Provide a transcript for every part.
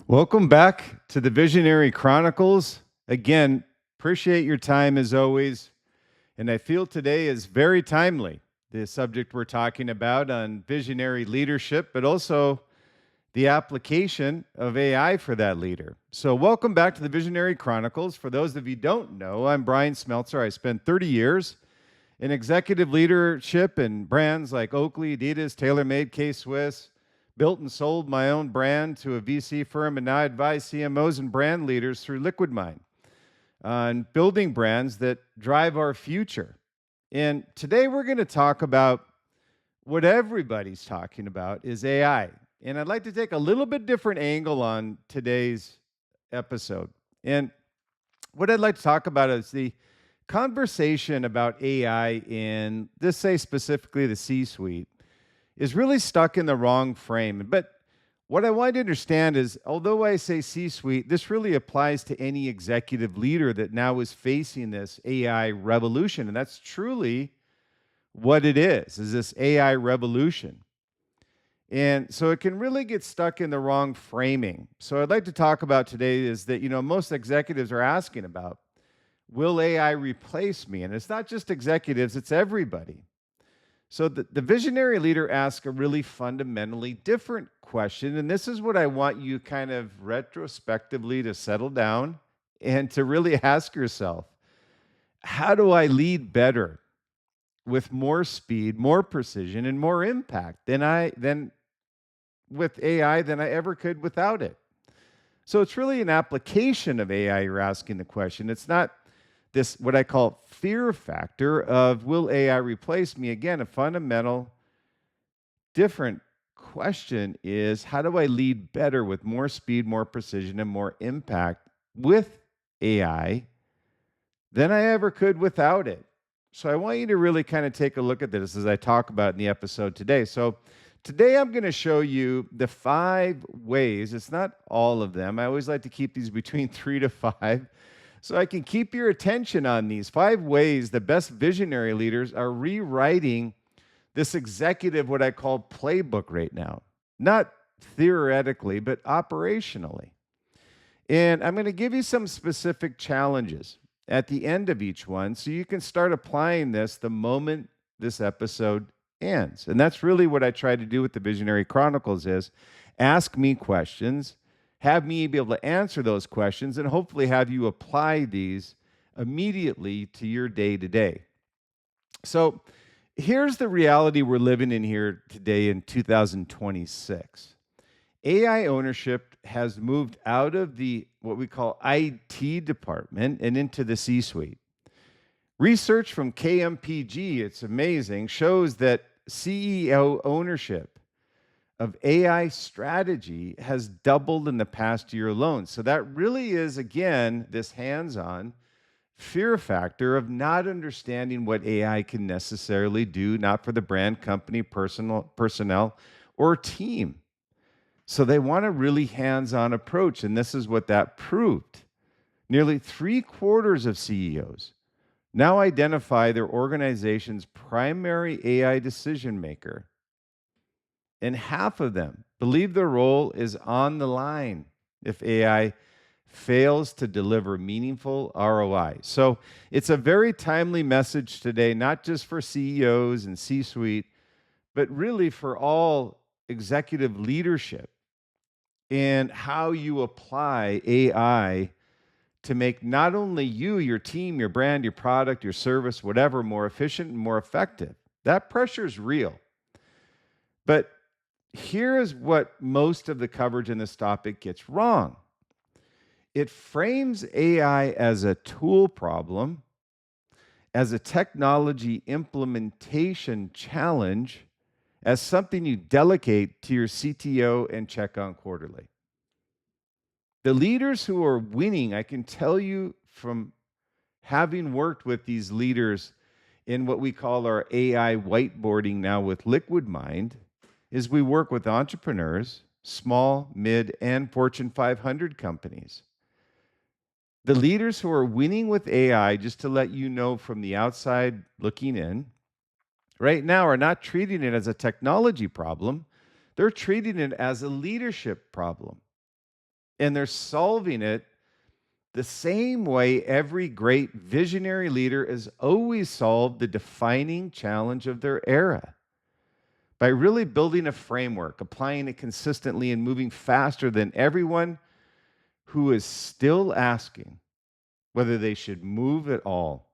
Welcome back to the Visionary Chronicles. Again, appreciate your time as always. And I feel today is very timely. The subject we're talking about on visionary leadership, but also the application of AI for that leader. So, welcome back to the Visionary Chronicles. For those of you who don't know, I'm Bryan Smeltzer. I spent 30 years in executive leadership in brands like Oakley, adidas, TaylorMade, K-Swiss. Built and sold my own brand to a VC firm, and now I advise CMOs and brand leaders through LiquidMind on building brands that drive our future. And today we're going to talk about what everybody's talking about is AI. And I'd like to take a little bit different angle on today's episode. And what I'd like to talk about is the conversation about AI in, let's say specifically the C-suite, is really stuck in the wrong frame. But what I want you to understand is, although I say C-suite, this really applies to any executive leader that now is facing this AI revolution. And that's truly what it is this AI revolution. And so it can really get stuck in the wrong framing. So I'd like to talk about today is that, most executives are asking about, will AI replace me? And it's not just executives, it's everybody. So the visionary leader asks a really fundamentally different question. And this is what I want you kind of retrospectively to settle down and to really ask yourself, how do I lead better with more speed, more precision, and more impact than with AI than I ever could without it? So it's really an application of AI you're asking the question. It's not this, what I call fear factor of will AI replace me? Again, a fundamental different question is, how do I lead better with more speed, more precision, and more impact with AI than I ever could without it? So I want you to really kind of take a look at this as I talk about in the episode today. So today I'm going to show you the 5 ways. It's not all of them. I always like to keep these between 3 to 5. So I can keep your attention on these 5 ways the best visionary leaders are rewriting this executive, what I call playbook right now. Not theoretically, but operationally. And I'm going to give you some specific challenges at the end of each one so you can start applying this the moment this episode ends. And that's really what I try to do with the Visionary Chronicles is ask me questions, have me be able to answer those questions, and hopefully have you apply these immediately to your day-to-day. So here's the reality we're living in here today in 2026. AI ownership has moved out of the what we call IT department and into the C-suite. Research from KMPG, it's amazing, shows that CEO ownership of AI strategy has doubled in the past year alone. So that really is, again, this hands-on fear factor of not understanding what AI can necessarily do, not for the brand, company, personnel, or team. So they want a really hands-on approach, and this is what that proved. Nearly 3/4 of CEOs now identify their organization's primary AI decision maker, and half of them believe their role is on the line if AI fails to deliver meaningful ROI. So it's a very timely message today, not just for CEOs and C-suite, but really for all executive leadership and how you apply AI to make not only you, your team, your brand, your product, your service, whatever, more efficient and more effective. That pressure is real. But here is what most of the coverage in this topic gets wrong. It frames AI as a tool problem, as a technology implementation challenge, as something you delegate to your CTO and check on quarterly. The leaders who are winning, I can tell you from having worked with these leaders in what we call our AI whiteboarding now with LiquidMind, is we work with entrepreneurs, small, mid, and Fortune 500 companies. The leaders who are winning with AI, just to let you know from the outside looking in, right now are not treating it as a technology problem. They're treating it as a leadership problem. And they're solving it the same way every great visionary leader has always solved the defining challenge of their era, by really building a framework, applying it consistently, and moving faster than everyone who is still asking whether they should move at all.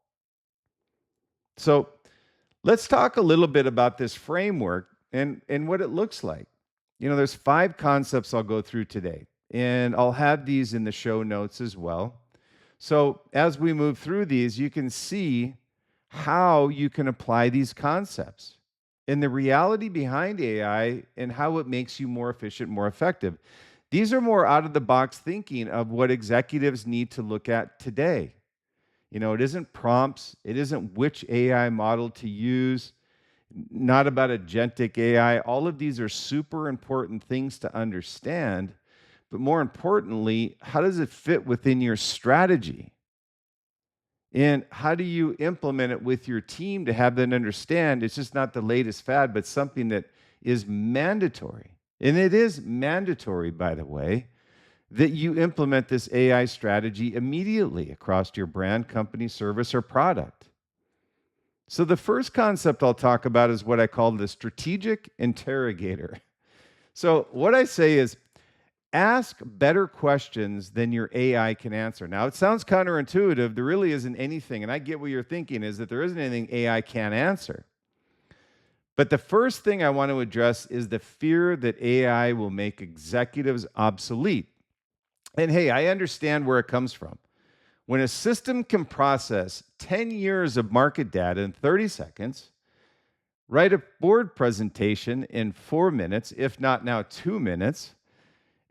So let's talk a little bit about this framework and what it looks like. There's 5 concepts I'll go through today, and I'll have these in the show notes as well. So as we move through these, you can see how you can apply these concepts and the reality behind AI and how it makes you more efficient, more effective. These are more out of the box thinking of what executives need to look at today. It isn't prompts, it isn't which AI model to use, not about agentic AI. All of these are super important things to understand, but more importantly, how does it fit within your strategy? And how do you implement it with your team to have them understand it's just not the latest fad, but something that is mandatory? And it is mandatory, by the way, that you implement this AI strategy immediately across your brand, company, service, or product. So the first concept I'll talk about is what I call the strategic interrogator. So what I say is, ask better questions than your AI can answer. Now, it sounds counterintuitive. There really isn't anything, and I get what you're thinking, is that there isn't anything AI can't answer. But the first thing I want to address is the fear that AI will make executives obsolete. And hey, I understand where it comes from. When a system can process 10 years of market data in 30 seconds, write a board presentation in 4 minutes, if not now 2 minutes,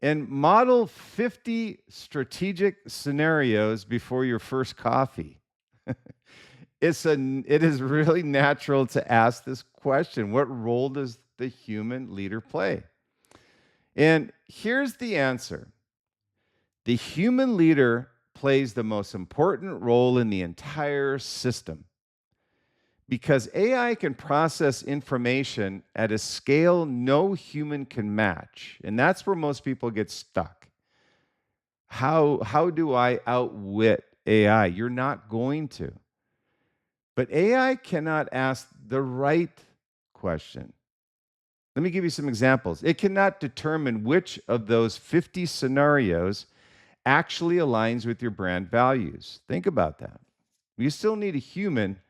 and model 50 strategic scenarios before your first coffee, it is really natural to ask this question: what role does the human leader play? And here's the answer. The human leader plays the most important role in the entire system, because AI can process information at a scale no human can match. And that's where most people get stuck. How do I outwit AI? You're not going to. But AI cannot ask the right question. Let me give you some examples. It cannot determine which of those 50 scenarios actually aligns with your brand values. Think about that. You still need a human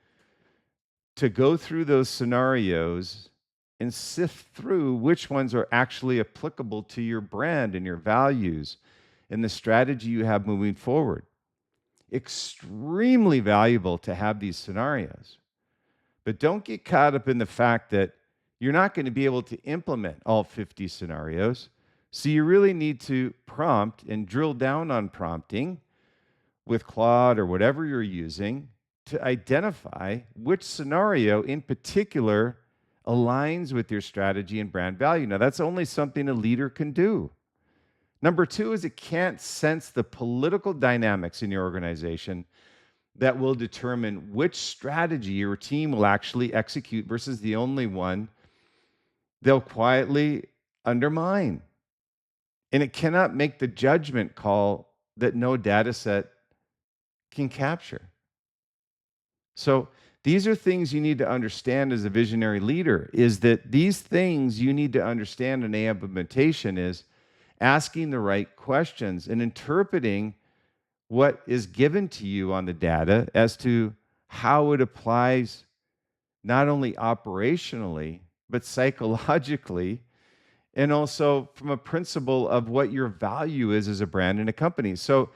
to go through those scenarios and sift through which ones are actually applicable to your brand and your values and the strategy you have moving forward. Extremely valuable to have these scenarios. But don't get caught up in the fact that you're not going to be able to implement all 50 scenarios. So you really need to prompt and drill down on prompting with Claude or whatever you're using to identify which scenario in particular aligns with your strategy and brand value. Now, that's only something a leader can do. Number 2 is it can't sense the political dynamics in your organization that will determine which strategy your team will actually execute versus the only one they'll quietly undermine. And it cannot make the judgment call that no data set can capture. So these are things you need to understand as a visionary leader, is that these things you need to understand in AI implementation is asking the right questions and interpreting what is given to you on the data as to how it applies not only operationally, but psychologically, and also from a principle of what your value is as a brand and a company. So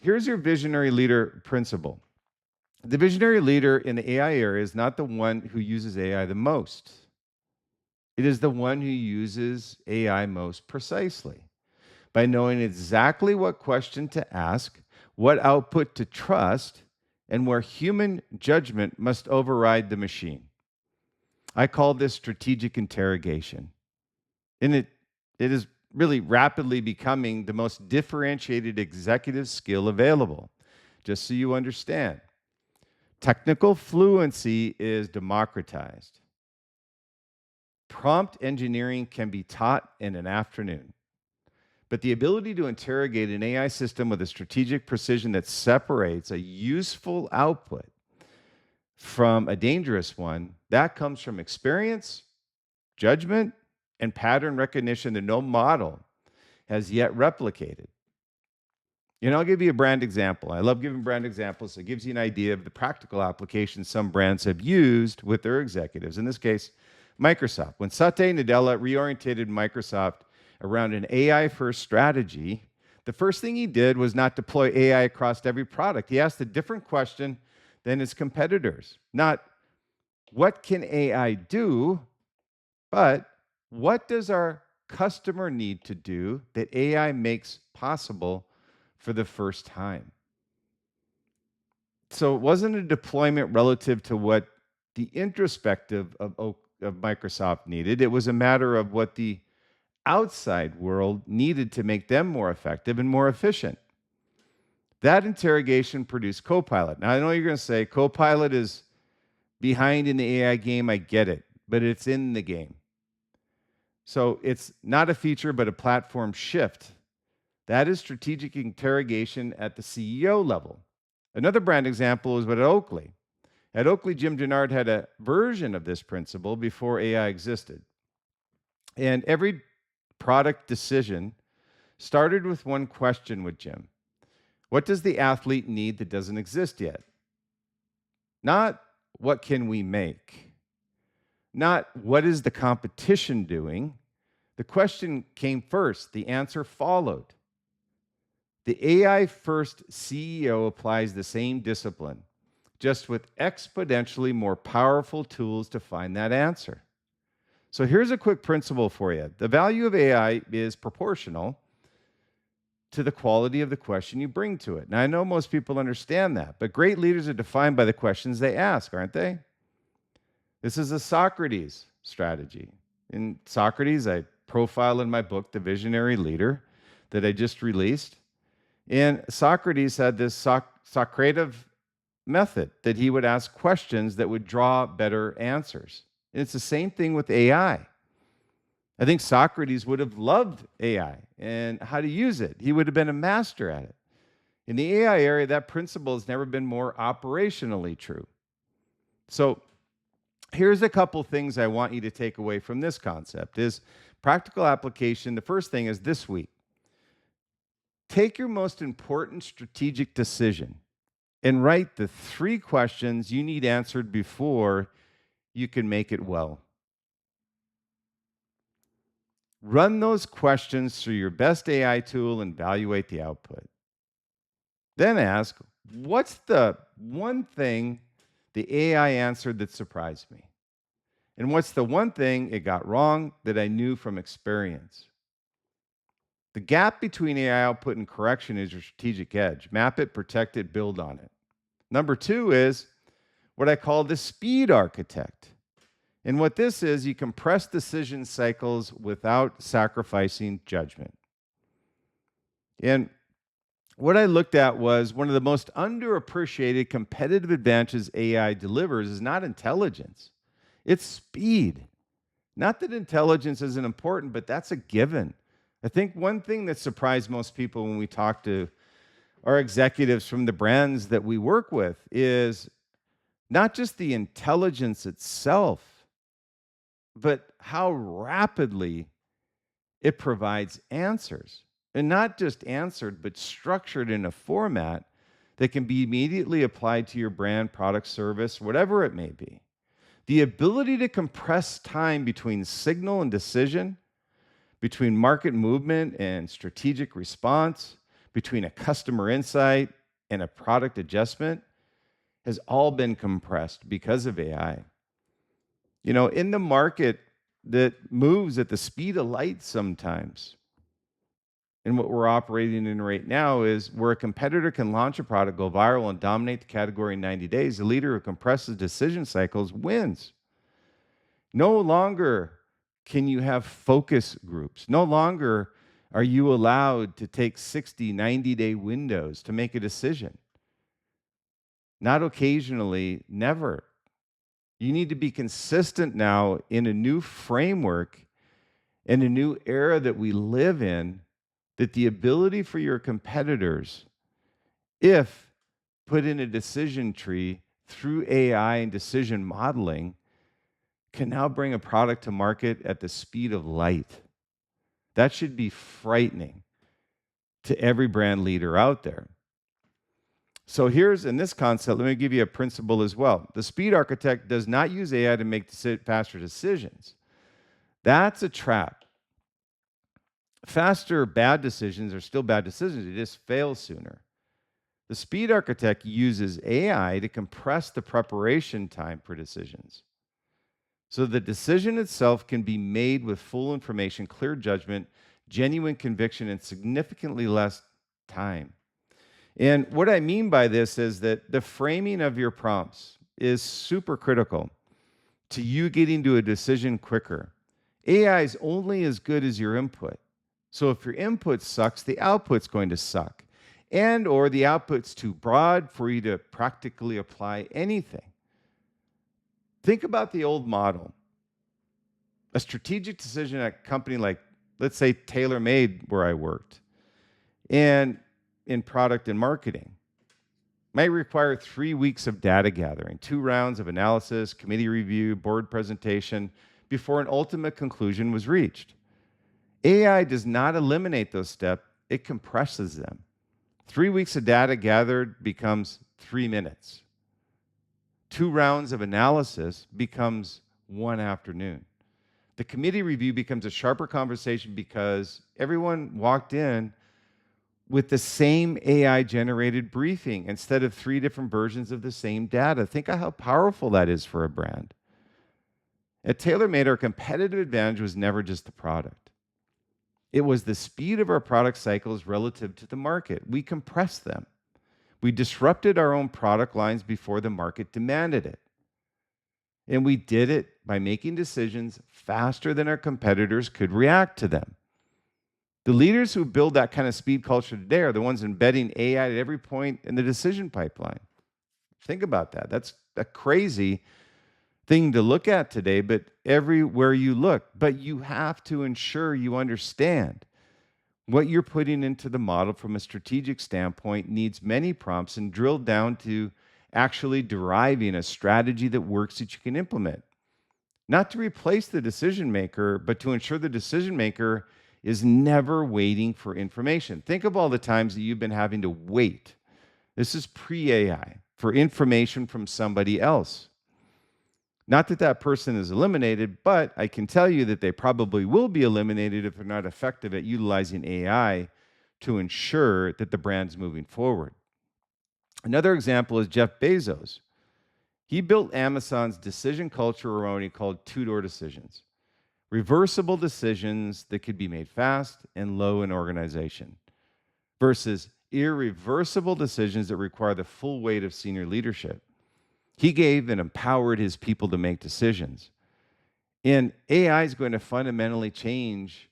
here's your visionary leader principle. The visionary leader in the AI area is not the one who uses AI the most. It is the one who uses AI most precisely, by knowing exactly what question to ask, what output to trust, and where human judgment must override the machine. I call this strategic interrogation. And it is really rapidly becoming the most differentiated executive skill available. Just so you understand, technical fluency is democratized. Prompt engineering can be taught in an afternoon. But the ability to interrogate an AI system with a strategic precision that separates a useful output from a dangerous one, that comes from experience, judgment, and pattern recognition that no model has yet replicated. I'll give you a brand example. I love giving brand examples. It gives you an idea of the practical applications some brands have used with their executives. In this case, Microsoft. When Satya Nadella reoriented Microsoft around an AI-first strategy, the first thing he did was not deploy AI across every product. He asked a different question than his competitors. Not, what can AI do, but what does our customer need to do that AI makes possible for the first time? So it wasn't a deployment relative to what the introspective of Microsoft needed. It was a matter of what the outside world needed to make them more effective and more efficient. That interrogation produced Copilot. Now, I know you're going to say Copilot is behind in the AI game. I get it, but it's in the game. So it's not a feature, but a platform shift. That is strategic interrogation at the CEO level. Another brand example is what at Oakley. At Oakley, Jim Gennard had a version of this principle before AI existed. And every product decision started with one question with Jim. What does the athlete need that doesn't exist yet? Not what can we make? Not what is the competition doing? The question came first. The answer followed. The AI first CEO applies the same discipline, just with exponentially more powerful tools to find that answer. So here's a quick principle for you. The value of AI is proportional to the quality of the question you bring to it. Now, I know most people understand that, but great leaders are defined by the questions they ask, aren't they? This is a Socrates strategy. In Socrates, I profile in my book, The Visionary Leader, that I just released. And Socrates had this Socrative method that he would ask questions that would draw better answers. And it's the same thing with AI. I think Socrates would have loved AI and how to use it. He would have been a master at it. In the AI area, that principle has never been more operationally true. So here's a couple things I want you to take away from this concept is practical application. The first thing is this week. Take your most important strategic decision and write the 3 questions you need answered before you can make it well. Run those questions through your best AI tool and evaluate the output. Then ask, what's the one thing the AI answered that surprised me? And what's the one thing it got wrong that I knew from experience? The gap between AI output and correction is your strategic edge. Map it, protect it, build on it. Number 2 is what I call the speed architect. And what this is, you compress decision cycles without sacrificing judgment. And what I looked at was one of the most underappreciated competitive advantages AI delivers is not intelligence, it's speed. Not that intelligence isn't important, but that's a given. I think one thing that surprised most people when we talk to our executives from the brands that we work with is not just the intelligence itself, but how rapidly it provides answers. And not just answered, but structured in a format that can be immediately applied to your brand, product, service, whatever it may be. The ability to compress time between signal and decision, between market movement and strategic response, between a customer insight and a product adjustment has all been compressed because of AI. In the market that moves at the speed of light sometimes, and what we're operating in right now is where a competitor can launch a product, go viral, and dominate the category in 90 days, the leader who compresses decision cycles wins. No longer can you have focus groups. No longer are you allowed to take 60, 90-day windows to make a decision. Not occasionally, never. You need to be consistent now in a new framework, in a new era that we live in, that the ability for your competitors, if put in a decision tree through AI and decision modeling, can now bring a product to market at the speed of light. That should be frightening to every brand leader out there. So here's, in this concept, let me give you a principle as well. The speed architect does not use AI to make faster decisions. That's a trap. Faster bad decisions are still bad decisions. They just fail sooner. The speed architect uses AI to compress the preparation time for decisions. So the decision itself can be made with full information, clear judgment, genuine conviction, and significantly less time. And what I mean by this is that the framing of your prompts is super critical to you getting to a decision quicker. AI is only as good as your input. So if your input sucks, the output's going to suck. And or the output's too broad for you to practically apply anything. Think about the old model. A strategic decision at a company like, let's say, TaylorMade, where I worked, and in product and marketing, might require 3 weeks of data gathering, 2 rounds of analysis, committee review, board presentation, before an ultimate conclusion was reached. AI does not eliminate those steps, it compresses them. 3 weeks of data gathered becomes 3 minutes. 2 rounds of analysis becomes 1 afternoon. The committee review becomes a sharper conversation because everyone walked in with the same AI-generated briefing instead of 3 different versions of the same data. Think of how powerful that is for a brand. At TaylorMade, our competitive advantage was never just the product. It was the speed of our product cycles relative to the market. We compressed them. We disrupted our own product lines before the market demanded it. And we did it by making decisions faster than our competitors could react to them. The leaders who build that kind of speed culture today are the ones embedding AI at every point in the decision pipeline. Think about that. That's a crazy thing to look at today, but everywhere you look. But you have to ensure you understand what you're putting into the model from a strategic standpoint needs many prompts and drilled down to actually deriving a strategy that works that you can implement. Not to replace the decision maker, but to ensure the decision maker is never waiting for information. Think of all the times that you've been having to wait. This is pre-AI for information from somebody else. Not that that person is eliminated, but I can tell you that they probably will be eliminated if they're not effective at utilizing AI to ensure that the brand's moving forward. Another example is Jeff Bezos. He built Amazon's decision culture around what he called two-door decisions. Reversible decisions that could be made fast and low in organization versus irreversible decisions that require the full weight of senior leadership. He gave and empowered his people to make decisions. And AI is going to fundamentally change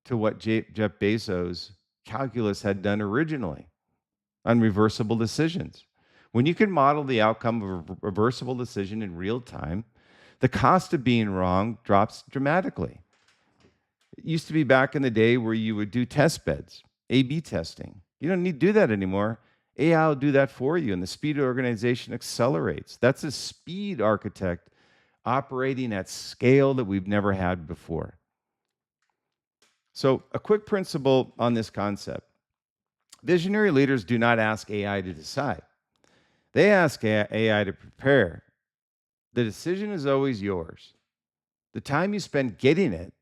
to what Jeff Bezos' calculus had done originally on reversible decisions. When you can model the outcome of a reversible decision in real time, the cost of being wrong drops dramatically. It used to be back in the day where you would do test beds, A/B testing. You don't need to do that anymore. AI will do that for you, and the speed of organization accelerates. That's a speed architect operating at scale that we've never had before. So, a quick principle on this concept. Visionary leaders do not ask AI to decide. They ask AI to prepare. The decision is always yours. The time you spend getting it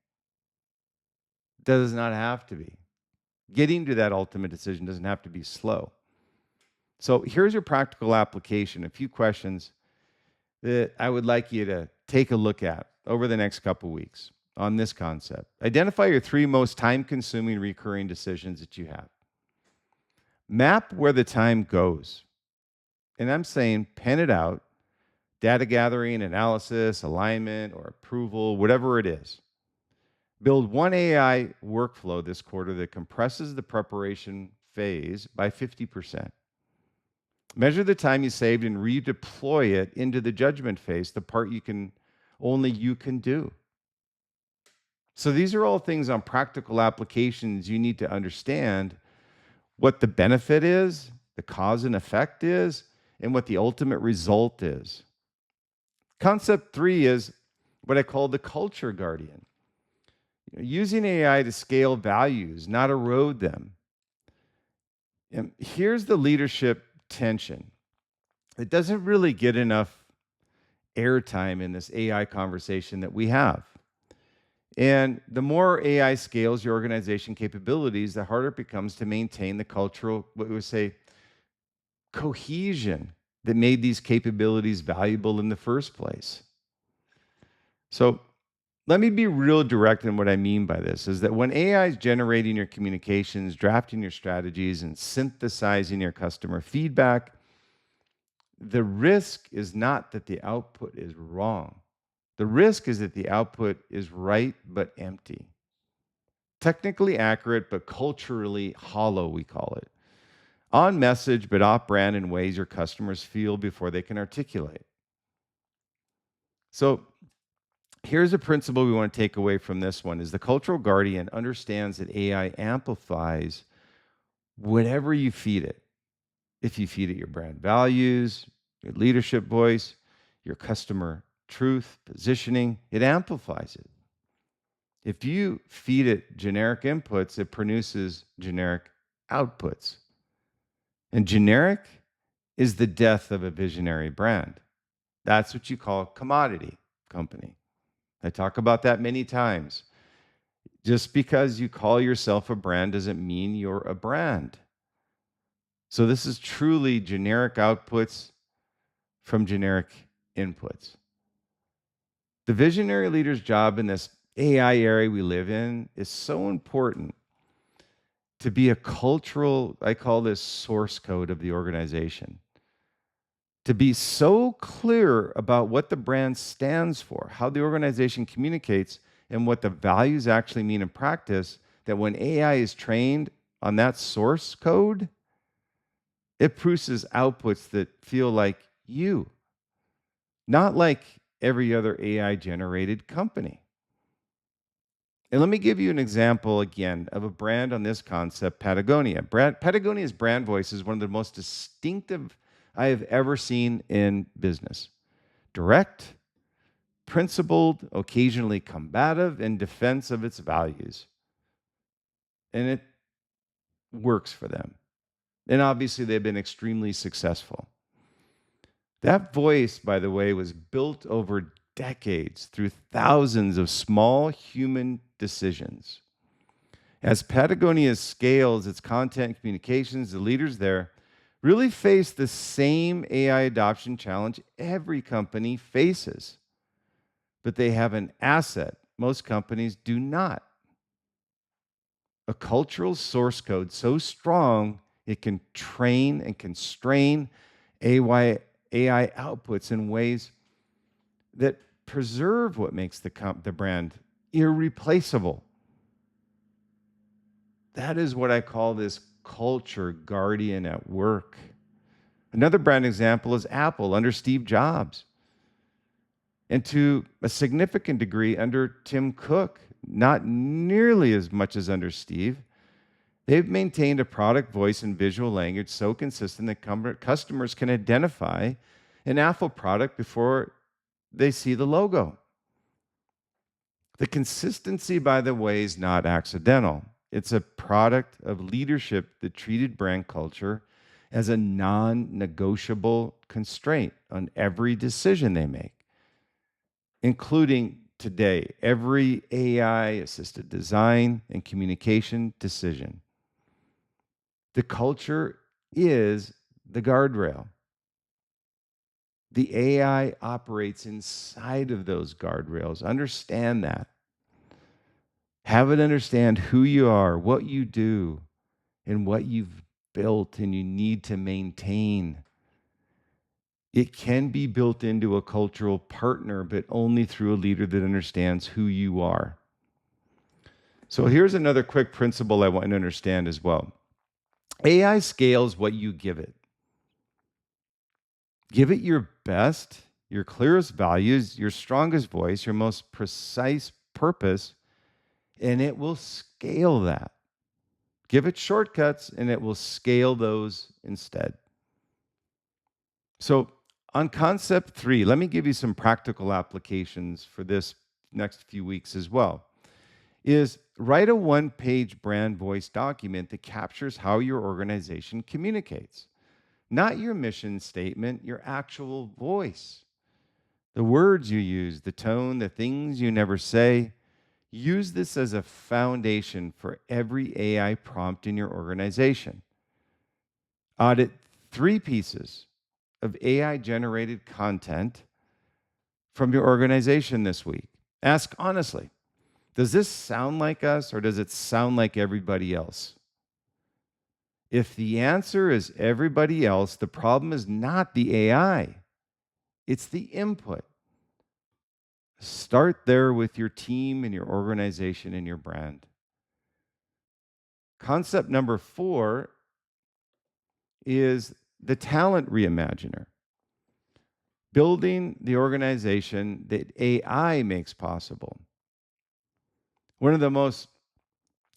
does not have to be. Getting to that ultimate decision doesn't have to be slow. So here's your practical application, a few questions that I would like you to take a look at over the next couple weeks on this concept. Identify your 3 most time-consuming recurring decisions that you have. Map where the time goes. And I'm saying pen it out. Data gathering, analysis, alignment, or approval, whatever it is. Build one AI workflow this quarter that compresses the preparation phase by 50%. Measure the time you saved and redeploy it into the judgment phase, the part only you can do. So these are all things on practical applications you need to understand what the benefit is, the cause and effect is, and what the ultimate result is. Concept 3 is what I call the culture guardian. Using AI to scale values, not erode them. And here's the leadership tension. It doesn't really get enough airtime in this AI conversation that we have. And the more AI scales your organization capabilities, the harder it becomes to maintain the cultural, what we would say, cohesion that made these capabilities valuable in the first place. So let me be real direct in what I mean by this is that when AI is generating your communications, drafting your strategies, and synthesizing your customer feedback, the risk is not that the output is wrong. The risk is that the output is right but empty. Technically accurate, but culturally hollow, we call it. On message, but off brand in ways your customers feel before they can articulate. So here's a principle we want to take away from this one is the cultural guardian understands that AI amplifies whatever you feed it. If you feed it your brand values, your leadership voice, your customer truth, positioning, it amplifies it. If you feed it generic inputs, it produces generic outputs. And generic is the death of a visionary brand. That's what you call a commodity company. I talk about that many times. Just because you call yourself a brand doesn't mean you're a brand. So this is truly generic outputs from generic inputs. The visionary leader's job in this AI area we live in is so important to be a cultural, I call this source code of the organization. To be so clear about what the brand stands for, how the organization communicates, and what the values actually mean in practice, that when AI is trained on that source code, it produces outputs that feel like you, not like every other AI generated company. And let me give you an example again of a brand on this concept, Patagonia. Patagonia's brand voice is one of the most distinctive I have ever seen in business. Direct, principled, occasionally combative in defense of its values. And it works for them. And obviously, they've been extremely successful. That voice, by the way, was built over decades through thousands of small human decisions. As Patagonia scales its content communications, the leaders there really face the same AI adoption challenge every company faces. But they have an asset most companies do not. A cultural source code so strong it can train and constrain AI outputs in ways that preserve what makes the brand irreplaceable. That is what I call this culture guardian at work. Another brand example is Apple under Steve Jobs, and to a significant degree under Tim Cook, not nearly as much as under Steve. They've maintained a product voice and visual language so consistent that customers can identify an Apple product before they see the logo. The consistency, by the way, is not accidental. It's a product of leadership that treated brand culture as a non-negotiable constraint on every decision they make, including today, every AI-assisted design and communication decision. The culture is the guardrail. The AI operates inside of those guardrails. Understand that. Have it understand who you are, what you do, and what you've built and you need to maintain. It can be built into a cultural partner, but only through a leader that understands who you are. So here's another quick principle I want you to understand as well. AI scales what you give it. Give it your best, your clearest values, your strongest voice, your most precise purpose, and it will scale that. Give it shortcuts, and it will scale those instead. So, on concept 3, let me give you some practical applications for this next few weeks as well. Is write a one-page brand voice document that captures how your organization communicates. Not your mission statement, your actual voice. The words you use, the tone, the things you never say. Use this as a foundation for every AI prompt in your organization. Audit 3 pieces of AI-generated content from your organization this week. Ask honestly, does this sound like us or does it sound like everybody else? If the answer is everybody else, the problem is not the AI, it's the input. Start there with your team and your organization and your brand. Concept number 4 is the talent reimaginer. Building the organization that AI makes possible. One of the most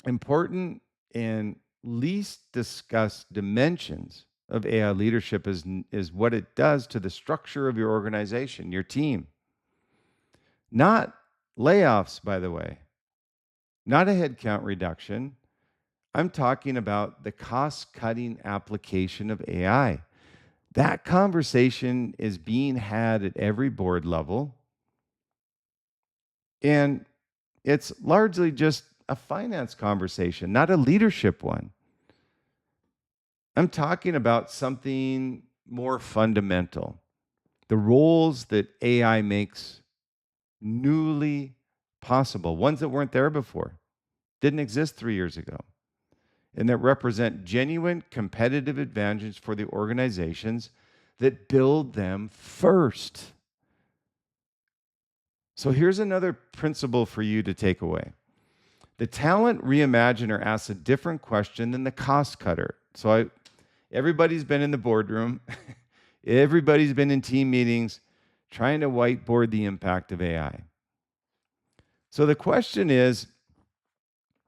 important and least discussed dimensions of AI leadership is what it does to the structure of your organization, your team. Not layoffs, by the way, not a headcount reduction. I'm talking about the cost-cutting application of AI. That conversation is being had at every board level, and it's largely just a finance conversation, not a leadership one. I'm talking about something more fundamental. The roles that AI makes newly possible, ones that weren't there before, didn't exist 3 years ago, and that represent genuine competitive advantages for the organizations that build them first. So here's another principle for you to take away. The talent reimaginer asks a different question than the cost cutter. So everybody's been in the boardroom, everybody's been in team meetings trying to whiteboard the impact of AI. So the question is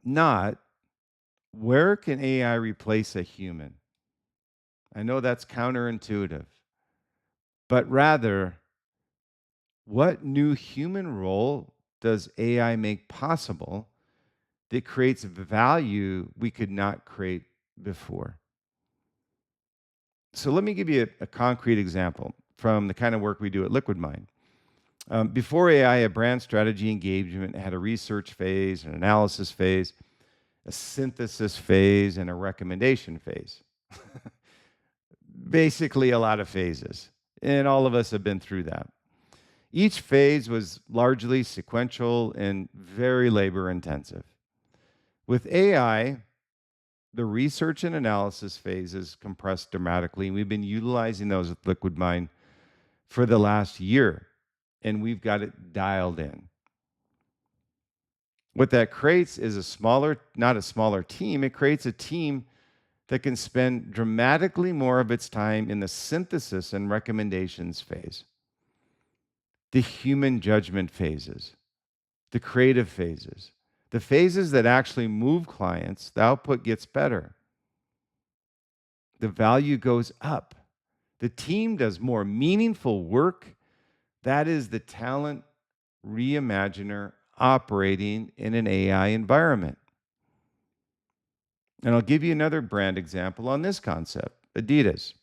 not, where can AI replace a human? I know that's counterintuitive, but rather, what new human role does AI make possible that creates value we could not create before? So let me give you a concrete example from the kind of work we do at Liquid Mind. Before AI, a brand strategy engagement had a research phase, an analysis phase, a synthesis phase, and a recommendation phase. Basically, a lot of phases. And all of us have been through that. Each phase was largely sequential and very labor intensive. With AI, the research and analysis phases compressed dramatically, and we've been utilizing those with Liquid Mind for the last year, and we've got it dialed in. What that creates is not a smaller team, it creates a team that can spend dramatically more of its time in the synthesis and recommendations phase, the human judgment phases, the creative phases, the phases that actually move clients. The output gets better. The value goes up. The team does more meaningful work. That is the talent reimaginer operating in an AI environment. And I'll give you another brand example on this concept, adidas.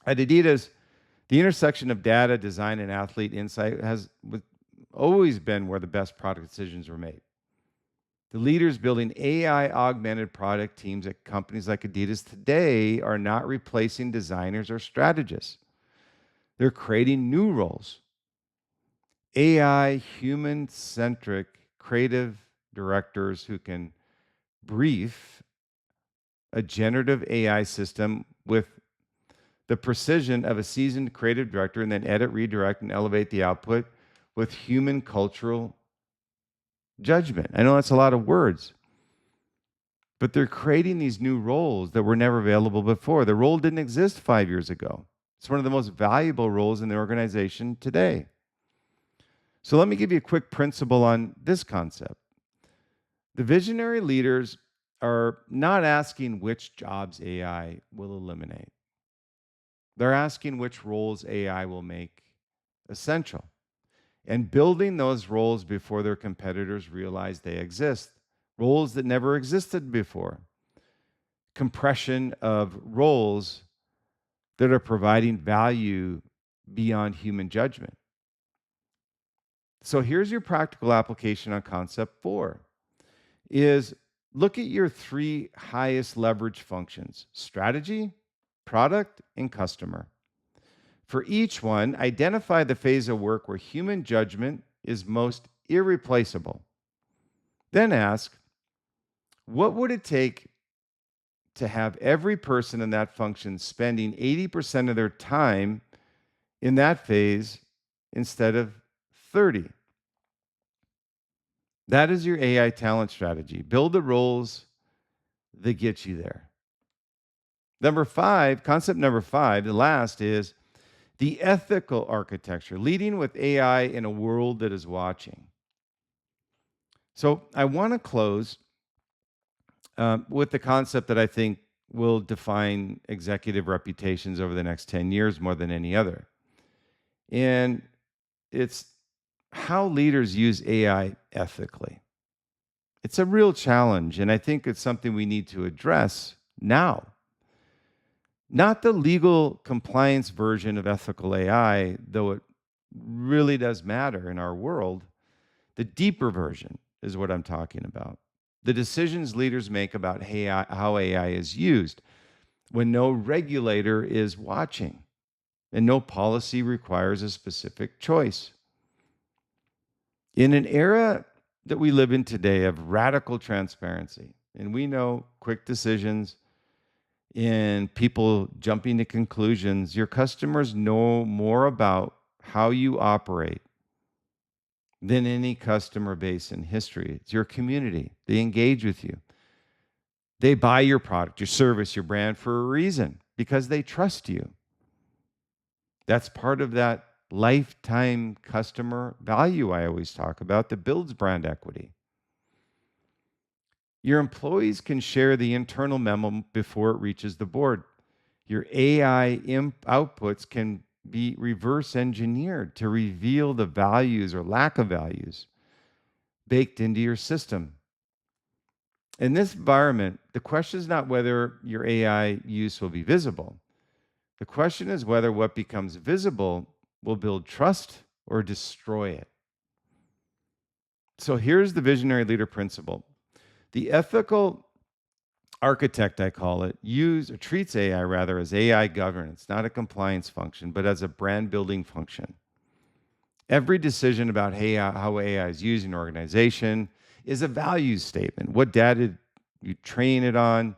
At adidas, the intersection of data, design, and athlete insight has always been where the best product decisions were made. The leaders building AI-augmented product teams at companies like Adidas today are not replacing designers or strategists. They're creating new roles. AI, human-centric, creative directors who can brief a generative AI system with the precision of a seasoned creative director and then edit, redirect, and elevate the output with human cultural judgment. I know that's a lot of words, but they're creating these new roles that were never available before. The role didn't exist 5 years ago. It's one of the most valuable roles in the organization today. So let me give you a quick principle on this concept. The visionary leaders are not asking which jobs AI will eliminate. They're asking which roles AI will make essential and building those roles before their competitors realize they exist, roles that never existed before. Compression of roles that are providing value beyond human judgment. So here's your practical application on concept 4 is look at your 3 highest leverage functions: strategy, product, and customer. For each one, identify the phase of work where human judgment is most irreplaceable. Then ask, what would it take to have every person in that function spending 80% of their time in that phase instead of 30? That is your AI talent strategy. Build the roles that get you there. Concept number 5, the last is the ethical architecture, leading with AI in a world that is watching. So I want to close with the concept that I think will define executive reputations over the next 10 years more than any other. And it's how leaders use AI ethically. It's a real challenge, and I think it's something we need to address now. Not the legal compliance version of ethical AI, though it really does matter in our world. The deeper version is what I'm talking about. The decisions leaders make about how AI is used when no regulator is watching and no policy requires a specific choice. In an era that we live in today of radical transparency, and we know quick decisions and people jumping to conclusions, your customers know more about how you operate than any customer base in history. It's your community. They engage with you. They buy your product, your service, your brand for a reason, because they trust you. That's part of that lifetime customer value I always talk about that builds brand equity. Your employees can share the internal memo before it reaches the board. Your AI outputs can be reverse engineered to reveal the values or lack of values baked into your system. In this environment, the question is not whether your AI use will be visible. The question is whether what becomes visible will build trust or destroy it. So here's the visionary leader principle. The ethical architect, I call it, treats AI rather as AI governance, not a compliance function, but as a brand building function. Every decision about how AI is used in an organization is a values statement. What data you train it on,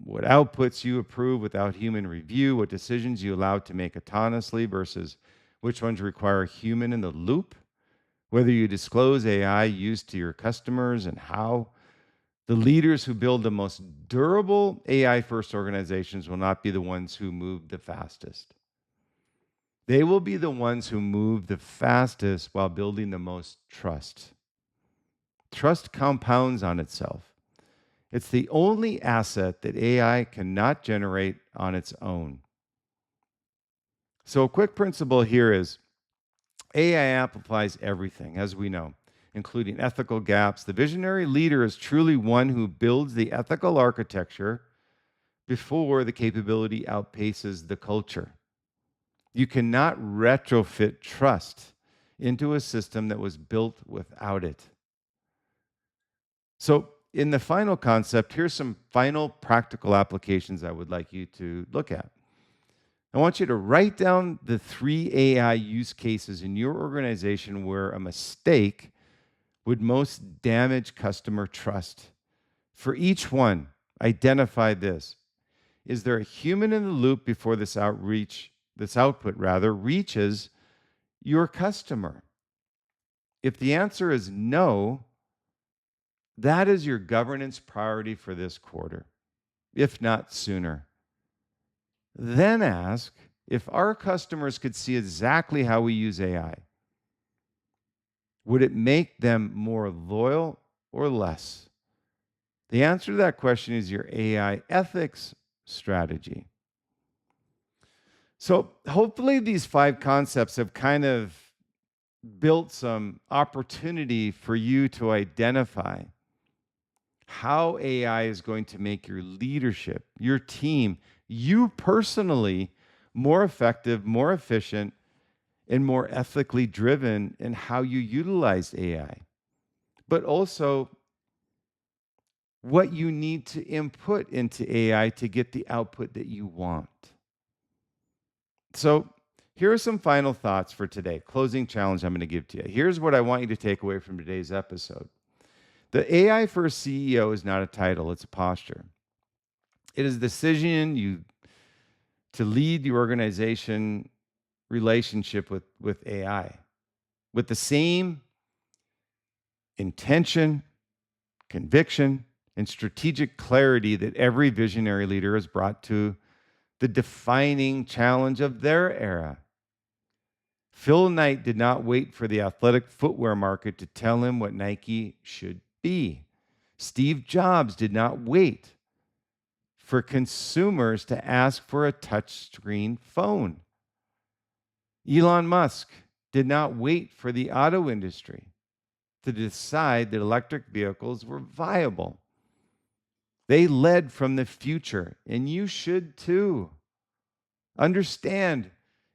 what outputs you approve without human review, what decisions you allow to make autonomously versus which ones require a human in the loop, whether you disclose AI used to your customers and how. The leaders who build the most durable AI-first organizations will not be the ones who move the fastest. They will be the ones who move the fastest while building the most trust. Trust compounds on itself. It's the only asset that AI cannot generate on its own. So a quick principle here is AI amplifies everything, as we know, including ethical gaps. The visionary leader is truly one who builds the ethical architecture before the capability outpaces the culture. You cannot retrofit trust into a system that was built without it. So, in the final concept, here's some final practical applications I would like you to look at. I want you to write down the 3 AI use cases in your organization where a mistake would most damage customer trust. For each one, identify this. Is there a human in the loop before this output reaches your customer? If the answer is no, that is your governance priority for this quarter, if not sooner. Then ask if our customers could see exactly how we use AI. Would it make them more loyal or less? The answer to that question is your AI ethics strategy. So hopefully these 5 concepts have kind of built some opportunity for you to identify how AI is going to make your leadership, your team, you personally more effective, more efficient, and more ethically driven in how you utilize AI. But also what you need to input into AI to get the output that you want. So, here are some final thoughts for today. Closing challenge I'm going to give to you. Here's what I want you to take away from today's episode. The AI first CEO is not a title, it's a posture. It is a decision to lead the organization relationship with AI with the same intention, conviction, and strategic clarity that every visionary leader has brought to the defining challenge of their era. Phil Knight did not wait for the athletic footwear market to tell him what Nike should be. Steve Jobs did not wait for consumers to ask for a touchscreen phone. Elon Musk did not wait for the auto industry to decide that electric vehicles were viable. They led from the future, and you should too. Understand,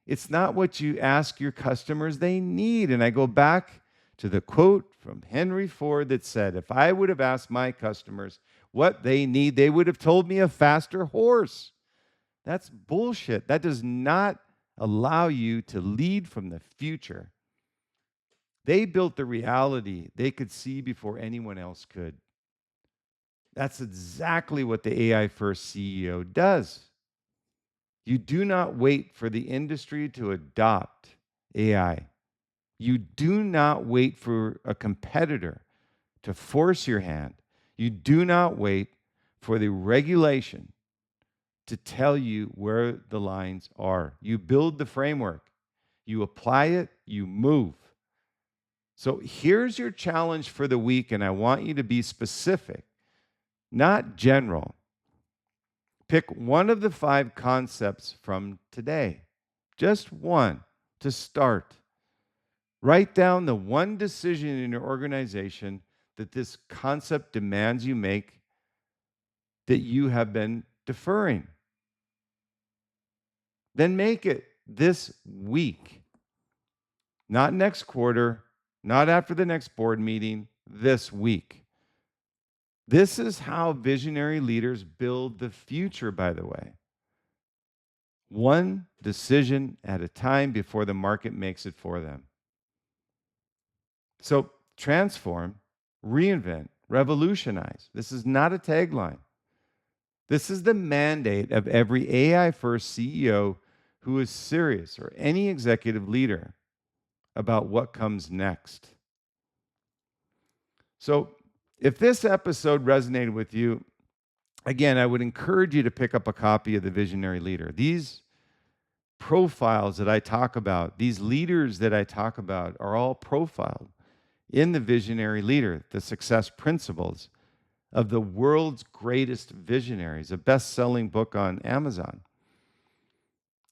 it's not what you ask your customers they need. And I go back to the quote from Henry Ford that said, if I would have asked my customers what they need, they would have told me a faster horse. That's bullshit. That does not allow you to lead from the future. They built the reality they could see before anyone else could. That's exactly what the AI first CEO does. You do not wait for the industry to adopt AI. You do not wait for a competitor to force your hand. You do not wait for the regulation to tell you where the lines are. You build the framework, you apply it, you move. So here's your challenge for the week, and I want you to be specific, not general. Pick one of the 5 concepts from today, just one to start. Write down the one decision in your organization that this concept demands you make that you have been deferring. Then make it this week, not next quarter, not after the next board meeting, this week. This is how visionary leaders build the future, by the way. One decision at a time before the market makes it for them. So transform, reinvent, revolutionize. This is not a tagline. This is the mandate of every AI first CEO who is serious, or any executive leader, about what comes next. So if this episode resonated with you, again, I would encourage you to pick up a copy of The Visionary Leader. These profiles that I talk about, these leaders that I talk about, are all profiled in The Visionary Leader, the success principles of the world's greatest visionaries, a best-selling book on Amazon.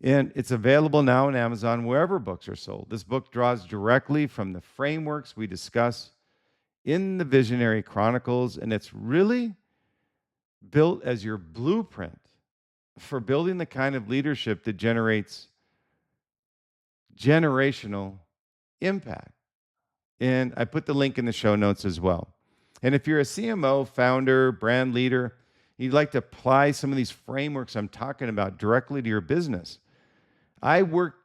And it's available now on Amazon wherever books are sold. This book draws directly from the frameworks we discuss in the Visionary Chronicles, and it's really built as your blueprint for building the kind of leadership that generates generational impact. And I put the link in the show notes as well. And if you're a CMO, founder, brand leader, you'd like to apply some of these frameworks I'm talking about directly to your business, I work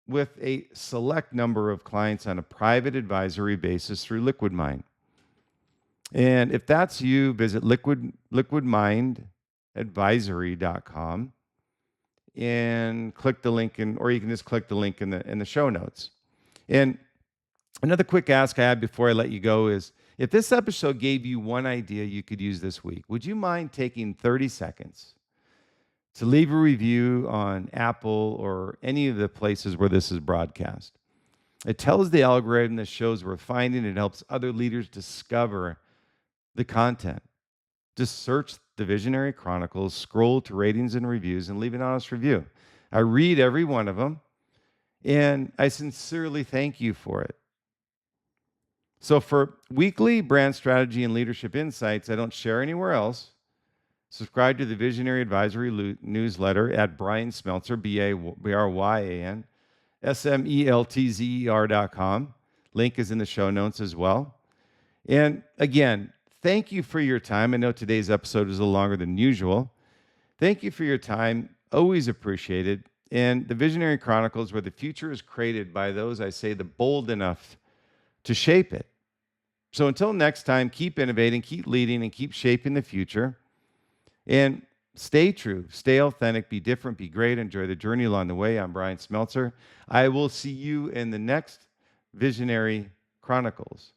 with a select number of clients on a private advisory basis through LiquidMind. And if that's you, visit liquidmindadvisory.com and click the link or you can just click the link in the show notes. And another quick ask I have before I let you go is, if this episode gave you one idea you could use this week, would you mind taking 30 seconds to leave a review on Apple or any of the places where this is broadcast? It tells the algorithm that shows we're finding, it helps other leaders discover the content. Just search the Visionary Chronicles, scroll to ratings and reviews, and leave an honest review. I read every one of them, and I sincerely thank you for it. So, for weekly brand strategy and leadership insights I don't share anywhere else, subscribe to the Visionary Advisory newsletter at Bryan Smeltzer, Bryan, SMELTZER.com. Link is in the show notes as well. And again, thank you for your time. I know today's episode is a little longer than usual. Thank you for your time. Always appreciated. And the Visionary Chronicles, where the future is created by those, I say, the bold enough to shape it. So until next time, keep innovating, keep leading, and keep shaping the future. And stay true, stay authentic, be different, be great, enjoy the journey along the way. I'm Bryan Smeltzer. I will see you in the next Visionary Chronicles.